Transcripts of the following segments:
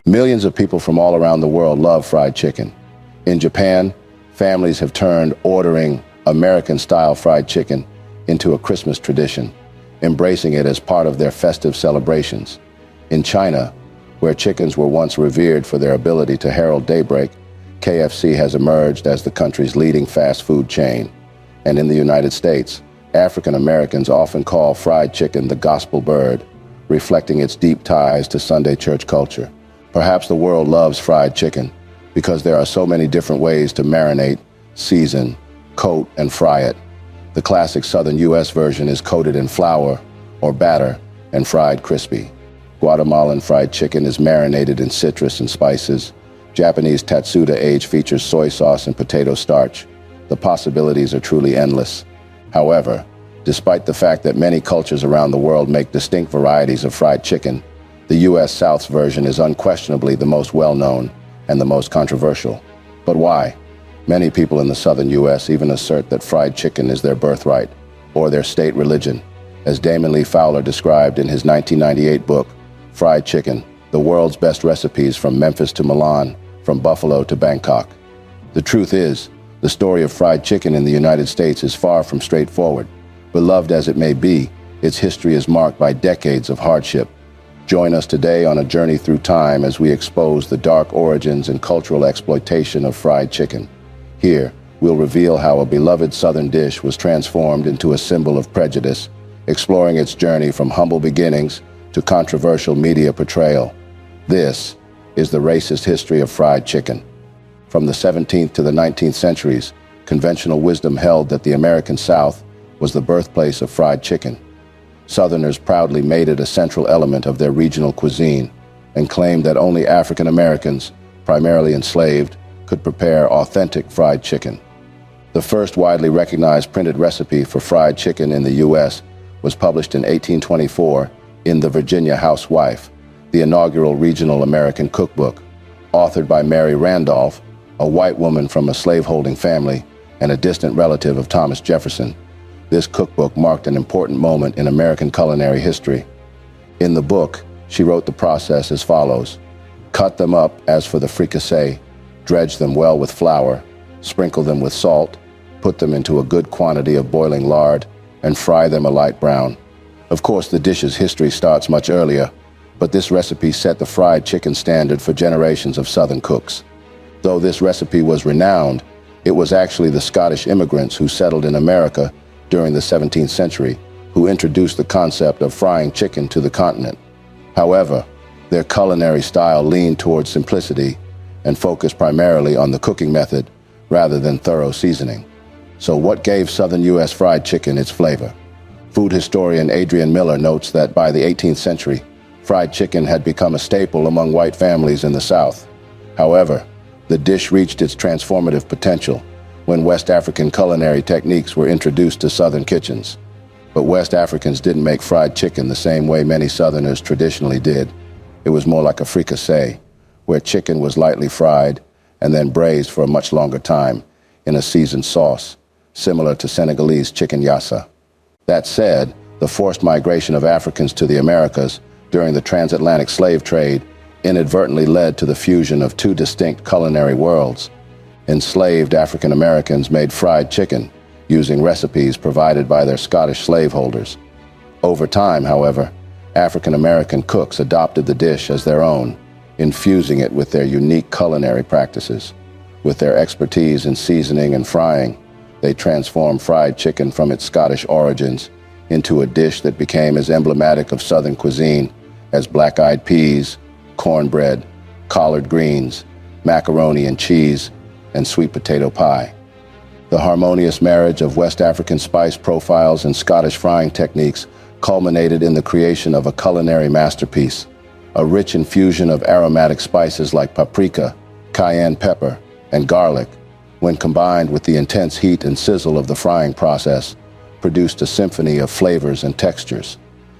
Millions of people from all around the world love fried chicken. In Japan, families have turned ordering American-style fried chicken into a Christmas tradition, embracing it as part of their festive celebrations. In China, where chickens were once revered for their ability to herald daybreak, KFC has emerged as the country's leading fast food chain. And in the United States, African Americans often call fried chicken the gospel bird, reflecting its deep ties to Sunday church culture. Perhaps the world loves fried chicken because there are so many different ways to marinate, season, coat, and fry it. The classic Southern U.S. version is coated in flour or batter and fried crispy. Guatemalan fried chicken is marinated in citrus and spices. Japanese tatsuda age features soy sauce and potato starch. The possibilities are truly endless. However, despite the fact that many cultures around the world make distinct varieties of fried chicken, the U.S. South's version is unquestionably the most well-known and the most controversial. But why? Many people in the southern U.S. even assert that fried chicken is their birthright or their state religion, as Damon Lee Fowler described in his 1998 book, Fried Chicken, The World's Best Recipes from Memphis to Milan, from Buffalo to Bangkok. The truth is, the story of fried chicken in the United States is far from straightforward. Beloved as it may be, its history is marked by decades of hardship. Join us today on a journey through time as we expose the dark origins and cultural exploitation of fried chicken. Here, we'll reveal how a beloved Southern dish was transformed into a symbol of prejudice, exploring its journey from humble beginnings to controversial media portrayal. This is the racist history of fried chicken. From the 17th to the 19th centuries, conventional wisdom held that the American South was the birthplace of fried chicken. Southerners proudly made it a central element of their regional cuisine and claimed that only African Americans, primarily enslaved, could prepare authentic fried chicken. The first widely recognized printed recipe for fried chicken in the U.S. was published in 1824 in The Virginia Housewife, the inaugural regional American cookbook. Authored by Mary Randolph, a white woman from a slaveholding family and a distant relative of Thomas Jefferson, this cookbook marked an important moment in American culinary history. In the book, she wrote the process as follows: cut them up as for the fricassee, dredge them well with flour, sprinkle them with salt, put them into a good quantity of boiling lard, and fry them a light brown. Of course, the dish's history starts much earlier, but this recipe set the fried chicken standard for generations of Southern cooks. Though this recipe was renowned, it was actually the Scottish immigrants who settled in America during the 17th century who introduced the concept of frying chicken to the continent. However, their culinary style leaned towards simplicity and focused primarily on the cooking method rather than thorough seasoning. So what gave Southern U.S. fried chicken its flavor? Food historian Adrian Miller notes that by the 18th century, fried chicken had become a staple among white families in the South. However, the dish reached its transformative potential when West African culinary techniques were introduced to Southern kitchens. But West Africans didn't make fried chicken the same way many Southerners traditionally did. It was more like a fricassee, where chicken was lightly fried and then braised for a much longer time in a seasoned sauce, similar to Senegalese chicken yassa. That said, the forced migration of Africans to the Americas during the transatlantic slave trade inadvertently led to the fusion of two distinct culinary worlds. Enslaved African Americans made fried chicken using recipes provided by their Scottish slaveholders. Over time, however, African American cooks adopted the dish as their own, infusing it with their unique culinary practices. With their expertise in seasoning and frying, they transformed fried chicken from its Scottish origins into a dish that became as emblematic of Southern cuisine as black-eyed peas, cornbread, collard greens, macaroni and cheese, and sweet potato pie. The harmonious marriage of West African spice profiles and Scottish frying techniques culminated in the creation of a culinary masterpiece, a rich infusion of aromatic spices like paprika, cayenne pepper, and garlic, when combined with the intense heat and sizzle of the frying process, produced a symphony of flavors and textures.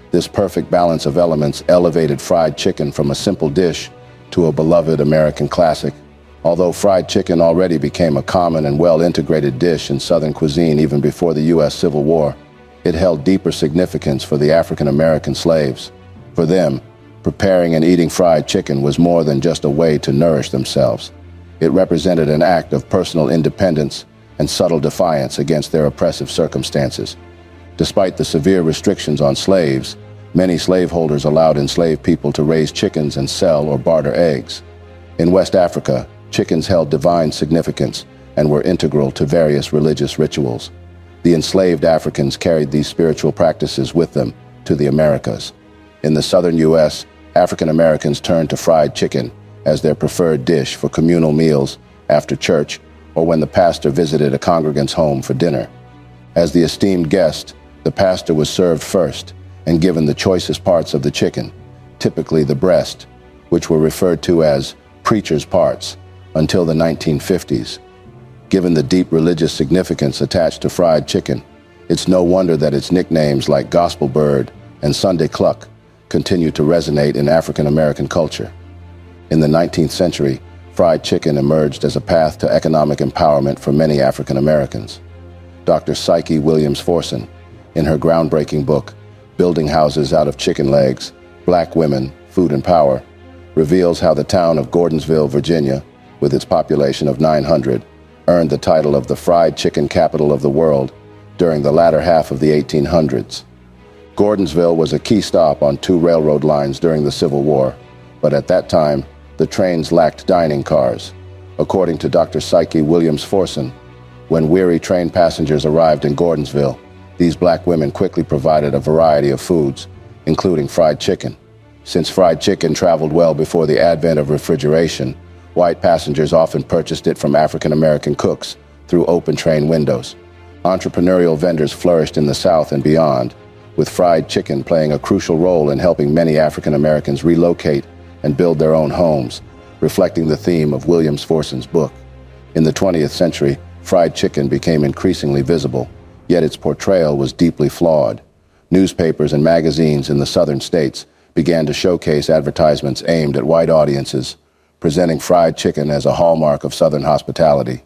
This perfect balance of elements elevated fried chicken from a simple dish to a beloved American classic. Although fried chicken already became a common and well-integrated dish in Southern cuisine even before the U.S. Civil War, it held deeper significance for the African American slaves. For them, Preparing and eating fried chicken was more than just a way to nourish themselves. It represented an act of personal independence and subtle defiance against their oppressive circumstances. Despite the severe restrictions on slaves, many slaveholders allowed enslaved people to raise chickens and sell or barter eggs. In West Africa, chickens held divine significance and were integral to various religious rituals. The enslaved Africans carried these spiritual practices with them to the Americas. In the southern U.S., African Americans turned to fried chicken as their preferred dish for communal meals after church or when the pastor visited a congregant's home for dinner. As the esteemed guest, the pastor was served first and given the choicest parts of the chicken, typically the breast, which were referred to as preacher's parts until the 1950s. Given the deep religious significance attached to fried chicken, it's no wonder that its nicknames like Gospel Bird and Sunday Cluck continue to resonate in African American culture. In the 19th century, fried chicken emerged as a path to economic empowerment for many African Americans. Dr. Psyche Williams Forson, in her groundbreaking book, Building Houses Out of Chicken Legs, Black Women, Food and Power, reveals how the town of Gordonsville, Virginia, with its population of 900, earned the title of the fried chicken capital of the world during the latter half of the 1800s. Gordonsville was a key stop on two railroad lines during the Civil War, but at that time, the trains lacked dining cars. According to Dr. Psyche Williams Forson, when weary train passengers arrived in Gordonsville, these black women quickly provided a variety of foods, including fried chicken. Since fried chicken traveled well before the advent of refrigeration, white passengers often purchased it from African American cooks through open train windows. Entrepreneurial vendors flourished in the South and beyond, with fried chicken playing a crucial role in helping many African Americans relocate and build their own homes, reflecting the theme of Williams Forson's book. In the 20th century, fried chicken became increasingly visible, yet its portrayal was deeply flawed. Newspapers and magazines in the southern states began to showcase advertisements aimed at white audiences, presenting fried chicken as a hallmark of Southern hospitality.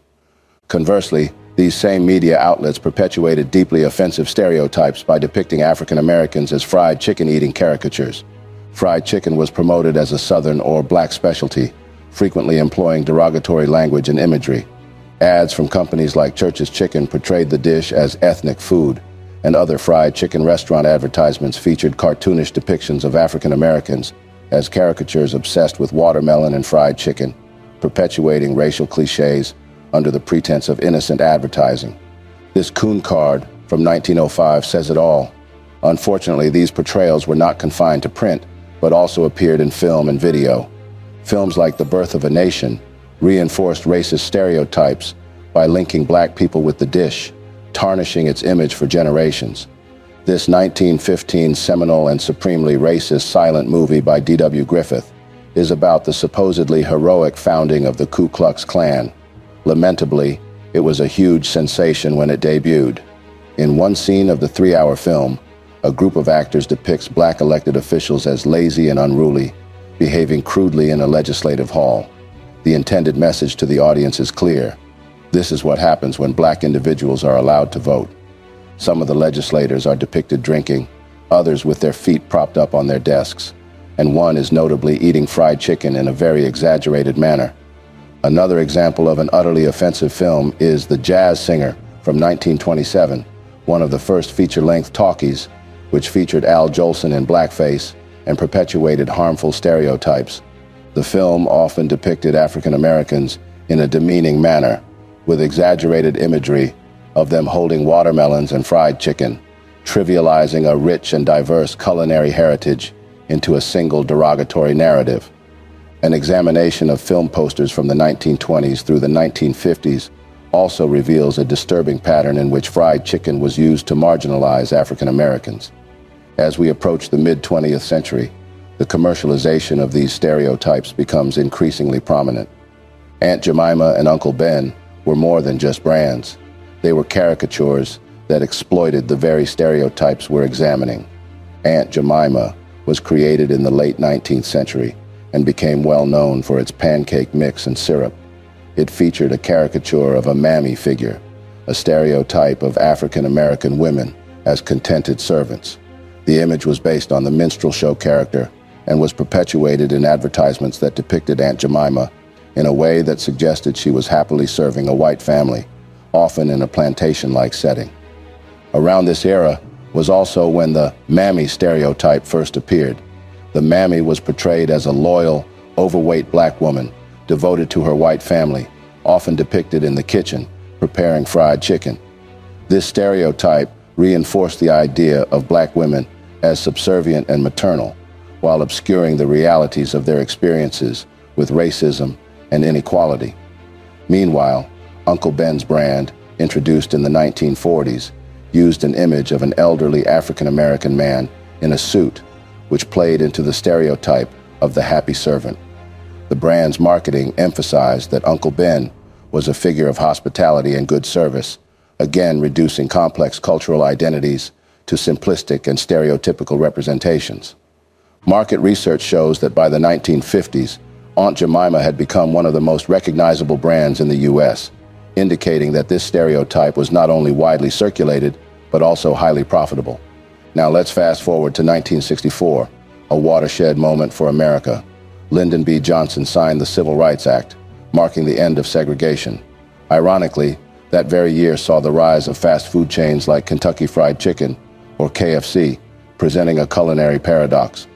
Conversely, these same media outlets perpetuated deeply offensive stereotypes by depicting African Americans as fried chicken-eating caricatures. Fried chicken was promoted as a Southern or black specialty, frequently employing derogatory language and imagery. Ads from companies like Church's Chicken portrayed the dish as ethnic food, and other fried chicken restaurant advertisements featured cartoonish depictions of African Americans as caricatures obsessed with watermelon and fried chicken, perpetuating racial cliches under the pretense of innocent advertising. This coon card from 1905 says it all. Unfortunately, these portrayals were not confined to print, but also appeared in film and video. Films like The Birth of a Nation reinforced racist stereotypes by linking black people with the dish, tarnishing its image for generations. This 1915 seminal and supremely racist silent movie by D.W. Griffith is about the supposedly heroic founding of the Ku Klux Klan. Lamentably, it was a huge sensation when it debuted. In one scene of the 3-hour film, a group of actors depicts black elected officials as lazy and unruly, behaving crudely in a legislative hall. The intended message to the audience is clear. This is what happens when black individuals are allowed to vote. Some of the legislators are depicted drinking, others with their feet propped up on their desks, and one is notably eating fried chicken in a very exaggerated manner. Another example of an utterly offensive film is The Jazz Singer from 1927, one of the first feature-length talkies, which featured Al Jolson in blackface and perpetuated harmful stereotypes. The film often depicted African Americans in a demeaning manner, with exaggerated imagery of them holding watermelons and fried chicken, trivializing a rich and diverse culinary heritage into a single derogatory narrative. An examination of film posters from the 1920s through the 1950s also reveals a disturbing pattern in which fried chicken was used to marginalize African Americans. As we approach the mid-20th century, the commercialization of these stereotypes becomes increasingly prominent. Aunt Jemima and Uncle Ben were more than just brands. They were caricatures that exploited the very stereotypes we're examining. Aunt Jemima was created in the late 19th century and became well known for its pancake mix and syrup. It featured a caricature of a mammy figure, a stereotype of African American women as contented servants. The image was based on the minstrel show character and was perpetuated in advertisements that depicted Aunt Jemima in a way that suggested she was happily serving a white family, often in a plantation-like setting. Around this era was also when the mammy stereotype first appeared. The mammy was portrayed as a loyal, overweight black woman devoted to her white family, often depicted in the kitchen, preparing fried chicken. This stereotype reinforced the idea of black women as subservient and maternal, while obscuring the realities of their experiences with racism and inequality. Meanwhile, Uncle Ben's brand, introduced in the 1940s, used an image of an elderly African-American man in a suit, which played into the stereotype of the happy servant. The brand's marketing emphasized that Uncle Ben was a figure of hospitality and good service, again reducing complex cultural identities to simplistic and stereotypical representations. Market research shows that by the 1950s, Aunt Jemima had become one of the most recognizable brands in the U.S., indicating that this stereotype was not only widely circulated, but also highly profitable. Now let's fast forward to 1964, a watershed moment for America. Lyndon B. Johnson signed the Civil Rights Act, marking the end of segregation. Ironically, that very year saw the rise of fast food chains like Kentucky Fried Chicken, or KFC, presenting a culinary paradox.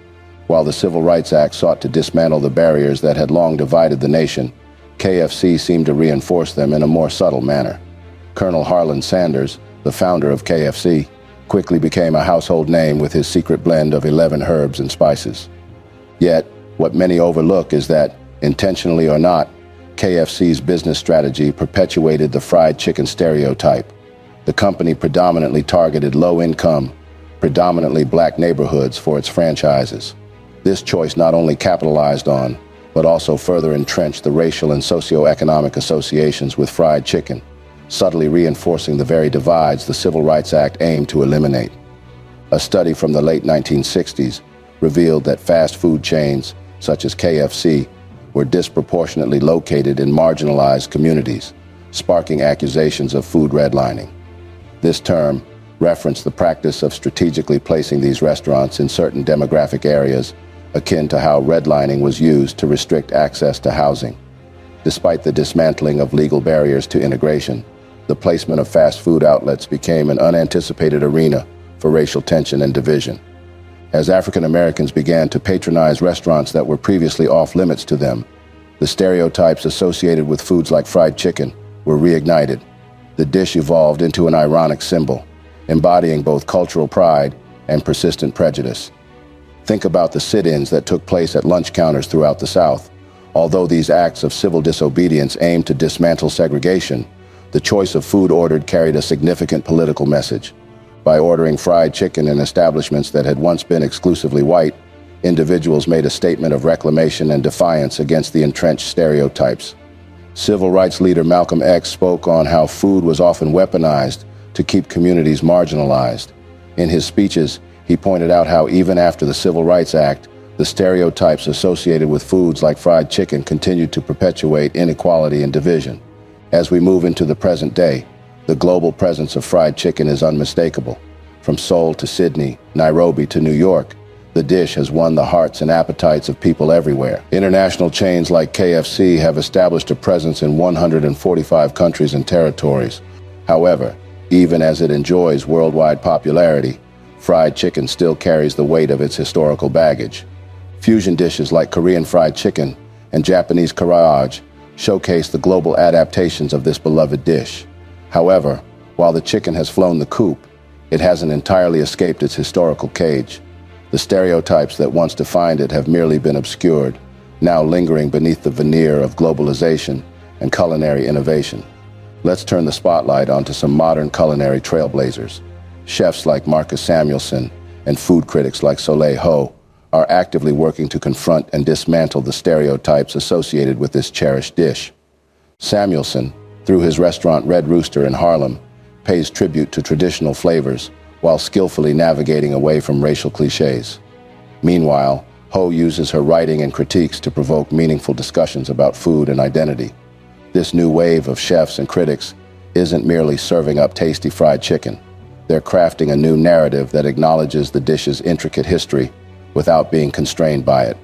While the Civil Rights Act sought to dismantle the barriers that had long divided the nation, KFC seemed to reinforce them in a more subtle manner. Colonel Harlan Sanders, the founder of KFC, quickly became a household name with his secret blend of 11 herbs and spices. Yet, what many overlook is that, intentionally or not, KFC's business strategy perpetuated the fried chicken stereotype. The company predominantly targeted low-income, predominantly black neighborhoods for its franchises. This choice not only capitalized on, but also further entrenched the racial and socioeconomic associations with fried chicken, subtly reinforcing the very divides the Civil Rights Act aimed to eliminate. A study from the late 1960s revealed that fast food chains, such as KFC, were disproportionately located in marginalized communities, sparking accusations of food redlining. This term referenced the practice of strategically placing these restaurants in certain demographic areas, akin to how redlining was used to restrict access to housing. Despite the dismantling of legal barriers to integration, the placement of fast food outlets became an unanticipated arena for racial tension and division. As African Americans began to patronize restaurants that were previously off-limits to them, the stereotypes associated with foods like fried chicken were reignited. The dish evolved into an ironic symbol, embodying both cultural pride and persistent prejudice. Think about the sit-ins that took place at lunch counters throughout the South. Although these acts of civil disobedience aimed to dismantle segregation, the choice of food ordered carried a significant political message. By ordering fried chicken in establishments that had once been exclusively white, individuals made a statement of reclamation and defiance against the entrenched stereotypes. Civil rights leader Malcolm X spoke on how food was often weaponized to keep communities marginalized. In his speeches, he pointed out how even after the Civil Rights Act, the stereotypes associated with foods like fried chicken continued to perpetuate inequality and division. As we move into the present day, the global presence of fried chicken is unmistakable. From Seoul to Sydney, Nairobi to New York, the dish has won the hearts and appetites of people everywhere. International chains like KFC have established a presence in 145 countries and territories. However, even as it enjoys worldwide popularity, fried chicken still carries the weight of its historical baggage. Fusion dishes like Korean fried chicken and Japanese karaage showcase the global adaptations of this beloved dish. However, while the chicken has flown the coop, it hasn't entirely escaped its historical cage. The stereotypes that once defined it have merely been obscured, now lingering beneath the veneer of globalization and culinary innovation. Let's turn the spotlight onto some modern culinary trailblazers. Chefs like Marcus Samuelsson and food critics like Soleil Ho are actively working to confront and dismantle the stereotypes associated with this cherished dish. Samuelsson, through his restaurant Red Rooster in Harlem, pays tribute to traditional flavors while skillfully navigating away from racial cliches. Meanwhile, Ho uses her writing and critiques to provoke meaningful discussions about food and identity. This new wave of chefs and critics isn't merely serving up tasty fried chicken. They're crafting a new narrative that acknowledges the dish's intricate history without being constrained by it.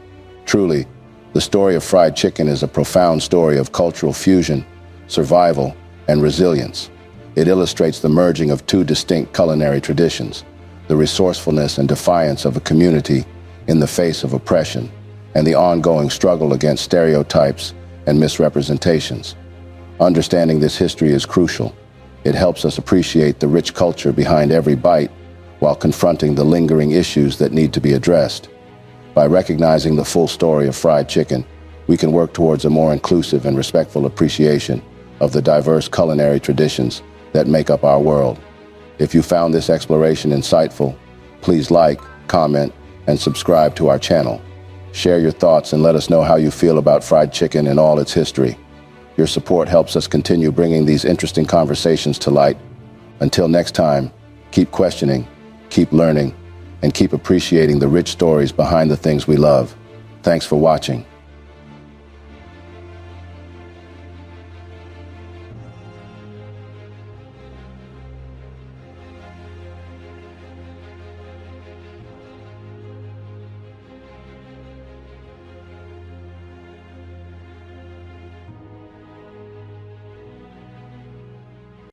Truly, the story of fried chicken is a profound story of cultural fusion, survival, and resilience. It illustrates the merging of two distinct culinary traditions, the resourcefulness and defiance of a community in the face of oppression, and the ongoing struggle against stereotypes and misrepresentations. Understanding this history is crucial. It helps us appreciate the rich culture behind every bite while confronting the lingering issues that need to be addressed. By recognizing the full story of fried chicken, we can work towards a more inclusive and respectful appreciation of the diverse culinary traditions that make up our world. If you found this exploration insightful, please like, comment, and subscribe to our channel. Share your thoughts and let us know how you feel about fried chicken and all its history. Your support helps us continue bringing these interesting conversations to light. Until next time, keep questioning, keep learning, and keep appreciating the rich stories behind the things we love. Thanks for watching.